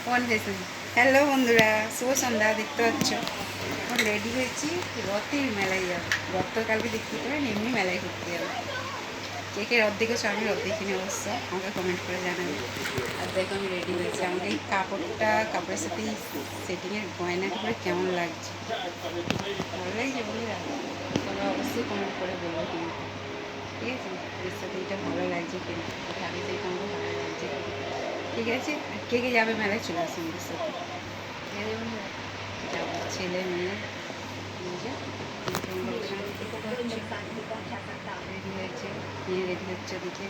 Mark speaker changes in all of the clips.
Speaker 1: Hello বন্ধুরা, শুভ সন্ধ্যা। দেখতে পাচ্ছ এখন রেডি হয়েছি, রথের মেলায় যাবো। রথ তো কালকে দেখতে পারেন, এমনি মেলায় ঘুরতে যাবো। কে কে রথ দেখেছো? আমি রথ দেখিনি অবশ্য, আমাকে কমেন্ট করে জানাবে। আর দেখো আমি রেডি হয়েছি, আমাকে এই কাপড়ের সাথে এই সেটিংয়ের গয়নাটা করে কেমন লাগছে, ভালো লাগছে বন্ধুরা? তোমরা অবশ্যই কমেন্ট করে বলবো কিন্তু, ঠিক আছে? এর সাথে এটা ভালো লাগছে কিন্তু, ভাবি সেটা আমাকে ভালো লাগছে, ঠিক আছে? আর কে কে যাবে মেলায় চলে আসুন আমাদের সাথে, ঠিক আছে বন্ধুরা? যাবো ছেলে মেয়ে নিজে রেডি হয়েছে, মেয়ে রেডি হচ্ছে দিকে।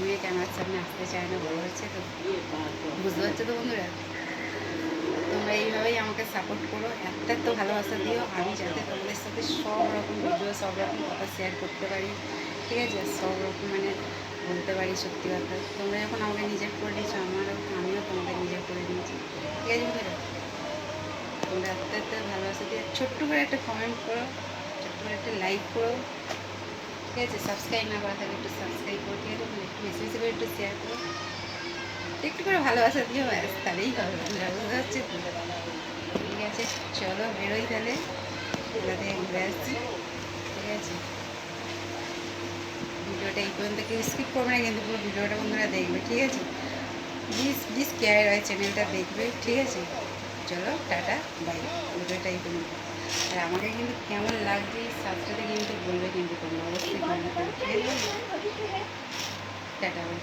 Speaker 1: মেয়ে ক্যামেরার সামনে আসতে চায় না, বড় হচ্ছে তো, বুঝতে পারছো তো বন্ধুরা? তোমরা এইভাবেই আমাকে সাপোর্ট করো, এত এত ভালোবাসা দিও, আমি যাতে তোমাদের সাথে সব রকম ভিডিও, সব রকম কথা শেয়ার করতে পারি, ঠিক আছে? সব রকম মানে বলতে পারি সত্যি কথা। তোমরা যখন আমাকে নিজের করে নিয়েছো, আমিও তোমাদের নিজের করে নিয়েছি, ঠিক আছে বন্ধুরা? তোমরা এত এত ভালোবাসা দিয়ে ছোট্ট করে একটা কমেন্ট করো, ছোট্ট করে একটা লাইক করো, ঠিক আছে? সাবস্ক্রাইব না করা থাকলে একটু সাবস্ক্রাইব করো, ঠিক আছে? একটু বেশি বেশি করে একটু শেয়ার করো, একটু করে ভালোবাসা দিও, ব্যাস তাহলেই হবে বন্ধুরা, বুঝতে পারছি তো? ঠিক আছে, চলো বেরোই তাহলে, মেলা থেকে ঘুরে আসছি, ঠিক আছে? ভিডিওটা এই পর্যন্ত কেউ স্কিপ করবে না কিন্তু, পুরো ভিডিওটা বন্ধুরা দেখবে, ঠিক আছে? প্লিজ প্লিজ কেয়ার হয় চ্যানেলটা দেখবে, ঠিক আছে? চলো টাটা, বাই। ভিডিওটা এই পর্যন্ত। আর আমাকে কিন্তু কেমন লাগছে এই সাজটাতে কিন্তু বলবে কিন্তু, তোমরা অবশ্যই কমেন্ট করবে, ঠিক আছে? Tata, by.